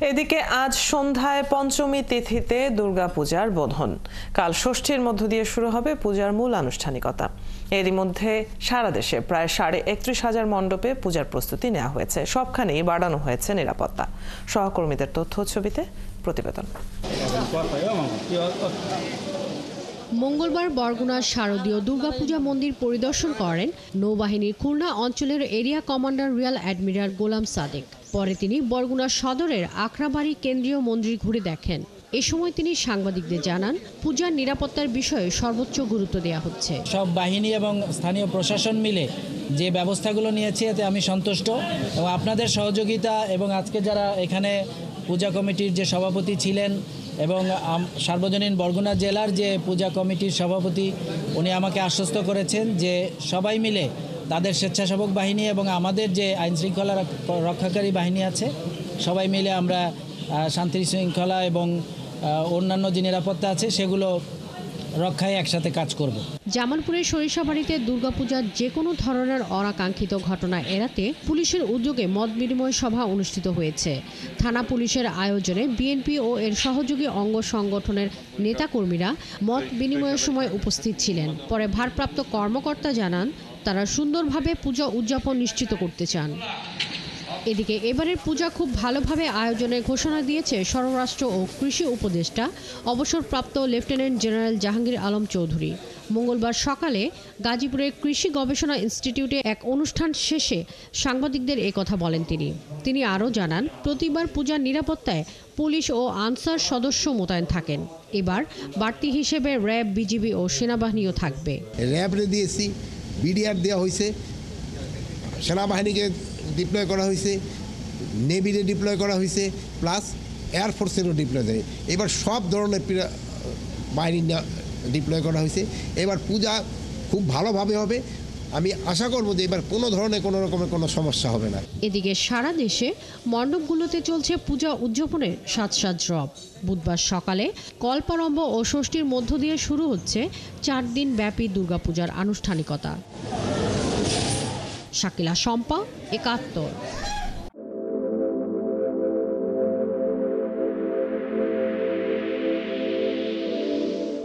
এদিকে আজ সন্ধ্যায় পঞ্চমী তিথিতে দুর্গাপূজার বোধন। কাল ষষ্ঠীর মধ্য দিয়ে শুরু হবে পূজার মূল আনুষ্ঠানিকতা। এরই মধ্যে সারা দেশে প্রায় ৩১,৫০০ মণ্ডপে পূজার প্রস্তুতি নেওয়া হয়েছে। সবখানেই বাড়ানো হয়েছে নিরাপত্তা। সহকর্মীদের তথ্য ছবিতে প্রতিবেদন। মঙ্গলবার বরগুনার শারদীয় দুর্গাপূজা মন্দির পরিদর্শন করেন নৌবাহিনীর খুলনা অঞ্চলের এরিয়া কমান্ডার রিয়াল অ্যাডমিরাল গোলাম সাদেক। পরে তিনি বরগুনা সদরের আখড়াবাড়ি কেন্দ্রীয় মন্দির ঘুরে দেখেন। এ সময় তিনি সাংবাদিকদের জানান, পূজার নিরাপত্তার বিষয়ে সর্বোচ্চ গুরুত্ব দেওয়া হচ্ছে। সব বাহিনী এবং স্থানীয় প্রশাসন মিলে যে ব্যবস্থাগুলো নিয়েছে এতে আমি সন্তুষ্ট এবং আপনাদের সহযোগিতা এবং আজকে যারা এখানে পূজা কমিটির যে সভাপতি ছিলেন এবং সার্বজনীন বরগুনা জেলার যে পূজা কমিটির সভাপতি উনি আমাকে আশ্বস্ত করেছেন যে সবাই মিলে তাদের স্বেচ্ছাসেবক বাহিনী এবং আমাদের যে আইনশৃঙ্খলা রক্ষাকারী বাহিনী আছে সবাই মিলে আমরা শান্তি শৃঙ্খলা এবং অন্যান্য যে নিরাপত্তা আছে সেগুলো রক্ষায় একসাথে কাজ করব। জামালপুরের সরিষাবাড়িতে দুর্গাপূজার যে কোনো ধরনের অনাকাঙ্ক্ষিত ঘটনা এড়াতে পুলিশের উদ্যোগে মত বিনিময় সভা অনুষ্ঠিত হয়েছে। থানা পুলিশের আয়োজনে বিএনপি ও এর সহযোগী অঙ্গ সংগঠনের নেতাকর্মীরা মত বিনিময়ের সময় উপস্থিত ছিলেন। পরে ভারপ্রাপ্ত কর্মকর্তা জানান, তারা সুন্দরভাবে পূজা উদযাপন নিশ্চিত করতে চান। এদিকে এবারের পূজা খুব ভালোভাবে আয়োজনের ঘোষণা দিয়েছে স্বরাষ্ট্র ও কৃষি উপদেষ্টা অবসরপ্রাপ্ত লেফটেন্যান্ট জেনারেল জাহাঙ্গীর আলম চৌধুরী। মঙ্গলবার সকালে গাজীপুরের কৃষি গবেষণা ইনস্টিটিউটে এক অনুষ্ঠান শেষে সাংবাদিকদের কথা বলেন তিনি আরও জানান, প্রতিবার পূজার নিরাপত্তায় পুলিশ ও আনসার সদস্য মোতায়েন থাকেন। এবার বাড়তি হিসেবে র্যাব, বিজিবি ও সেনাবাহিনীও থাকবে। র্যাবরে দিয়েছি, বিডিআর দেওয়া হয়েছে, সেনাবাহিনীকে ডিপ্লয় করা হয়েছে, নেভিরে ডিপ্লয় করা হয়েছে, প্লাস এয়ারফোর্সেরও ডিপ্লয় দেয়। এবার সব ধরনের বাহিনী ডিপ্লয় করা হয়েছে। এবার পূজা খুব ভালোভাবে হবে। আমি আশা করব যে এবার কোনো ধরনের কোনো রকমের কোনো সমস্যা হবে না। এদিকে সারা দেশে মণ্ডপগুলোতে চলছে পূজা উদযাপনের সাজ রব। বুধবার সকালে কল্পারম্ভ ও ষষ্ঠীর মধ্য দিয়ে শুরু হচ্ছে 4 দিন ব্যাপী দুর্গাপূজার আনুষ্ঠানিকতা। শাকিলা শম্পা, ৭১।